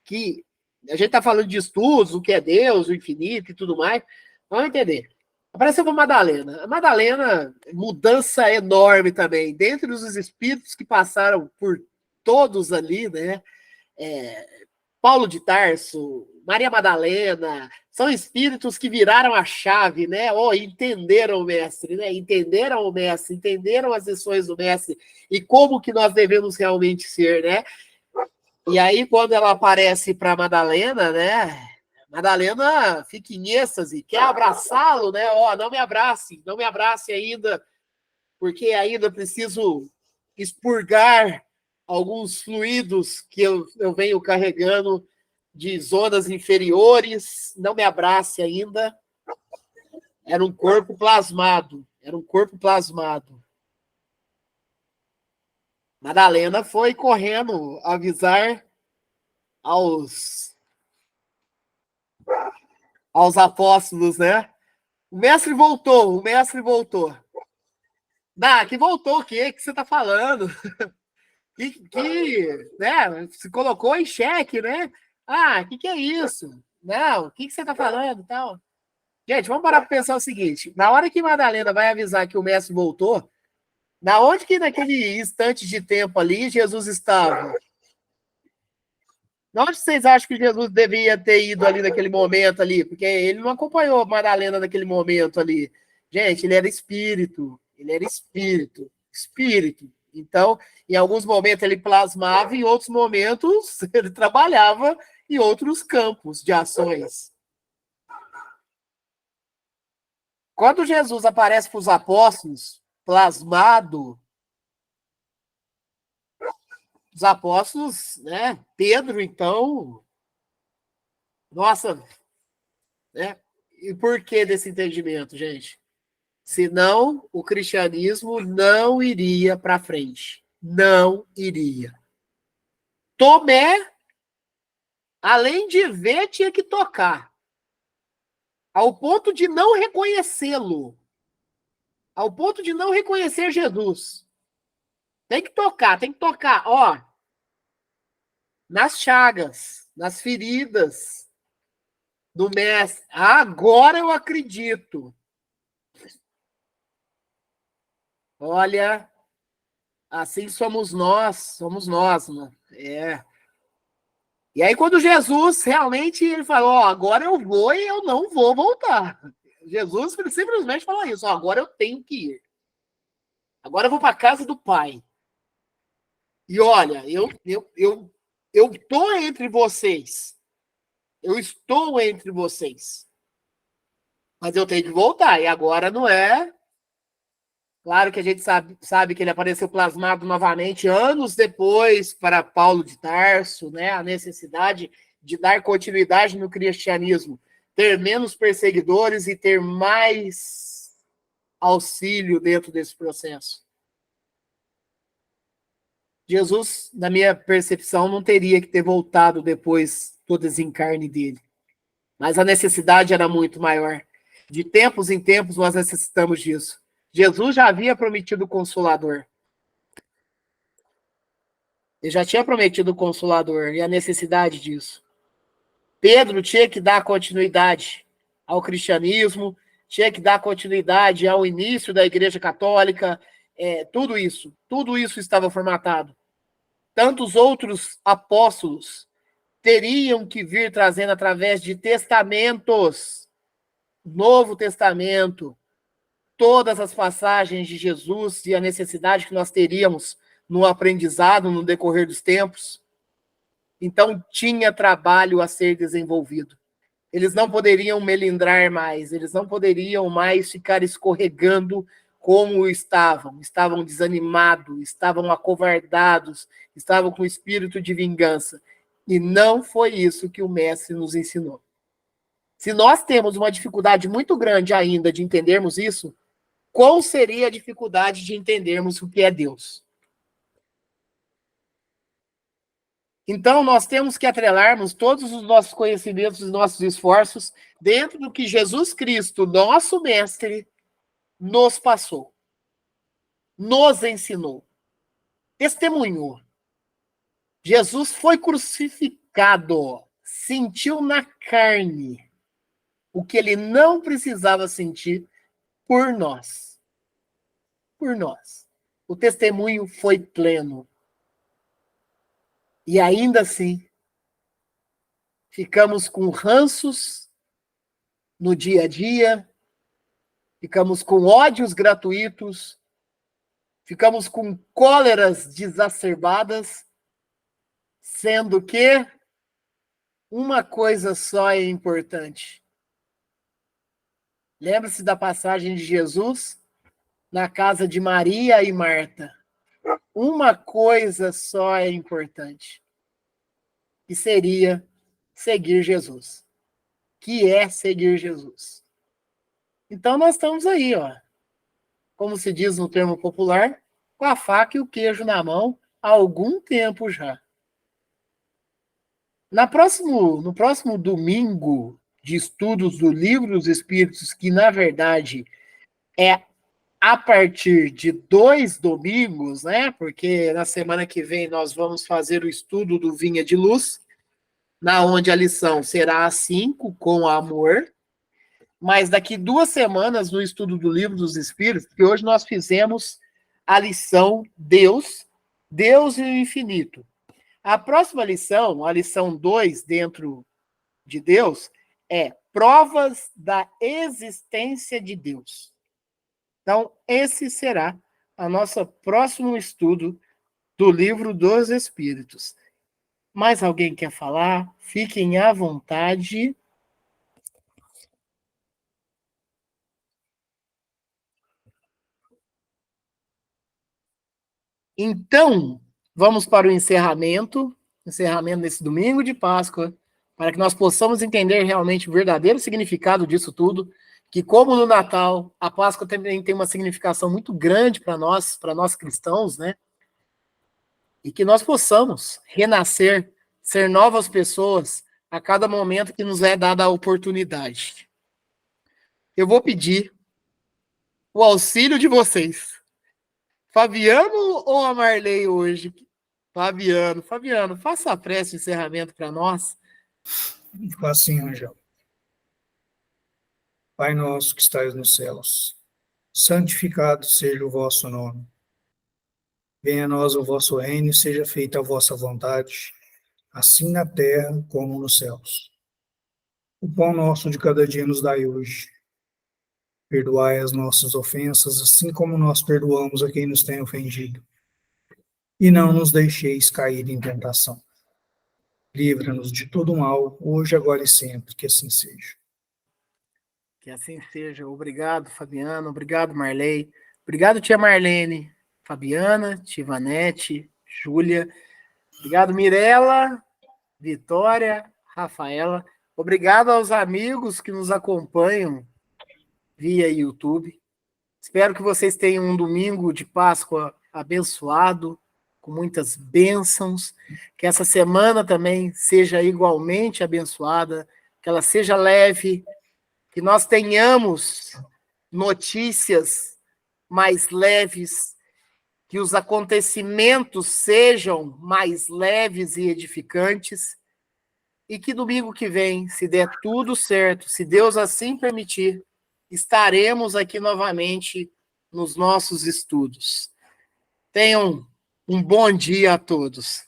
Que a gente está falando de estudos, o que é Deus, o infinito e tudo mais. Vamos entender. Apareceu uma Madalena. A Madalena, mudança enorme também. Dentre os espíritos que passaram por todos ali, né? Paulo de Tarso, Maria Madalena, são espíritos que viraram a chave, né? Entenderam o mestre, né? Entenderam o mestre, entenderam as lições do mestre e como que nós devemos realmente ser, né? E aí, quando ela aparece para Madalena, né? Madalena fica em êxtase, quer abraçá-lo, né? Não me abrace ainda, porque ainda preciso expurgar alguns fluidos que eu venho carregando de zonas inferiores, não me abrace ainda. Era um corpo plasmado. Madalena foi correndo avisar aos apóstolos, né? O mestre voltou. Que voltou o quê? O que você está falando? Né, se colocou em xeque, né? Que é isso? Não, o que você está falando? Tal. Gente, vamos parar para pensar o seguinte: na hora que Madalena vai avisar que o mestre voltou, na onde que naquele instante de tempo ali Jesus estava? Onde vocês acham que Jesus devia ter ido ali naquele momento ali? Porque ele não acompanhou Madalena naquele momento ali. Gente, ele era espírito. Espírito. Então, em alguns momentos ele plasmava, em outros momentos ele trabalhava em outros campos de ações. Quando Jesus aparece para os apóstolos, plasmado, os apóstolos, né? Pedro, então, nossa, né? E por que desse entendimento, gente? Senão o cristianismo não iria para frente. Não iria. Tomé, além de ver, tinha que tocar. Ao ponto de não reconhecê-lo. Ao ponto de não reconhecer Jesus. Tem que tocar. Ó, nas chagas, nas feridas do mestre. Agora eu acredito. Olha, assim somos nós, mano. E aí, quando Jesus realmente ele falou, agora eu vou e eu não vou voltar. Jesus simplesmente falou isso, agora eu tenho que ir. Agora eu vou para a casa do Pai. E olha, eu estou entre vocês. Eu estou entre vocês. Mas eu tenho que voltar. E agora não é. Claro que a gente sabe que ele apareceu plasmado novamente anos depois para Paulo de Tarso, né? A necessidade de dar continuidade no cristianismo, ter menos perseguidores e ter mais auxílio dentro desse processo. Jesus, na minha percepção, não teria que ter voltado depois do desencarne dele. Mas a necessidade era muito maior. De tempos em tempos, nós necessitamos disso. Jesus já havia prometido o Consolador. Ele já tinha prometido o Consolador e a necessidade disso. Pedro tinha que dar continuidade ao cristianismo, tinha que dar continuidade ao início da Igreja Católica, tudo isso estava formatado. Tantos outros apóstolos teriam que vir trazendo através de testamentos, Novo Testamento, todas as passagens de Jesus e a necessidade que nós teríamos no aprendizado, no decorrer dos tempos. Então, tinha trabalho a ser desenvolvido. Eles não poderiam melindrar mais, eles não poderiam mais ficar escorregando como estavam. Estavam desanimados, estavam acovardados, estavam com espírito de vingança. E não foi isso que o mestre nos ensinou. Se nós temos uma dificuldade muito grande ainda de entendermos isso, qual seria a dificuldade de entendermos o que é Deus? Então, nós temos que atrelarmos todos os nossos conhecimentos e nossos esforços dentro do que Jesus Cristo, nosso mestre, nos passou, nos ensinou, testemunhou. Jesus foi crucificado, sentiu na carne o que ele não precisava sentir por nós. Por nós. O testemunho foi pleno. E ainda assim, ficamos com ranços no dia a dia, ficamos com ódios gratuitos, ficamos com cóleras exacerbadas, sendo que uma coisa só é importante. Lembra-se da passagem de Jesus na casa de Maria e Marta. Uma coisa só é importante, que seria seguir Jesus, que é seguir Jesus. Então nós estamos aí, ó, como se diz no termo popular, com a faca e o queijo na mão, há algum tempo já. No próximo domingo de estudos do Livro dos Espíritos, que na verdade é a partir de 2 domingos, né? Porque na semana que vem nós vamos fazer o estudo do Vinha de Luz, na onde a lição será a 5, com amor. Mas daqui 2 semanas, no estudo do Livro dos Espíritos, que hoje nós fizemos a lição Deus, Deus e o Infinito. A próxima lição, a lição 2, dentro de Deus, é provas da existência de Deus. Então, esse será o nosso próximo estudo do Livro dos Espíritos. Mais alguém quer falar? Fiquem à vontade. Então, vamos para o encerramento desse domingo de Páscoa, para que nós possamos entender realmente o verdadeiro significado disso tudo, que como no Natal, a Páscoa também tem uma significação muito grande para nós cristãos, né? E que nós possamos renascer, ser novas pessoas a cada momento que nos é dada a oportunidade. Eu vou pedir o auxílio de vocês. Fabiano ou a Marley hoje? Fabiano, faça a prece de encerramento para nós. Fala assim, Angel. Pai nosso que estais nos céus, santificado seja o vosso nome. Venha a nós o vosso reino e seja feita a vossa vontade, assim na terra como nos céus. O pão nosso de cada dia nos dai hoje. Perdoai as nossas ofensas, assim como nós perdoamos a quem nos tem ofendido. E não nos deixeis cair em tentação. Livra-nos de todo mal, hoje, agora e sempre, que assim seja. Que assim seja. Obrigado, Fabiano. Obrigado, Marley. Obrigado, tia Marlene. Fabiana, tia Ivanete, Júlia. Obrigado, Mirela, Vitória, Rafaela. Obrigado aos amigos que nos acompanham via YouTube. Espero que vocês tenham um domingo de Páscoa abençoado, com muitas bênçãos. Que essa semana também seja igualmente abençoada, que ela seja leve, que nós tenhamos notícias mais leves, que os acontecimentos sejam mais leves e edificantes, e que domingo que vem, se der tudo certo, se Deus assim permitir, estaremos aqui novamente nos nossos estudos. Tenham um bom dia a todos.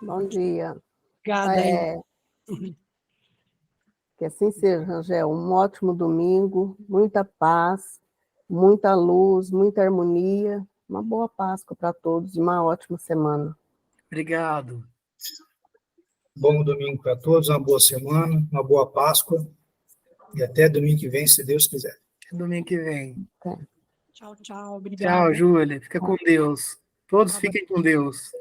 Bom dia. Obrigada. Que assim seja, Angel. Um ótimo domingo, muita paz, muita luz, muita harmonia. Uma boa Páscoa para todos e uma ótima semana. Obrigado. Bom domingo para todos, uma boa semana, uma boa Páscoa. E até domingo que vem, se Deus quiser. Até domingo que vem. Tchau, tchau. Obrigada. Tchau, Júlia. Fica com Deus. Todos fiquem com Deus.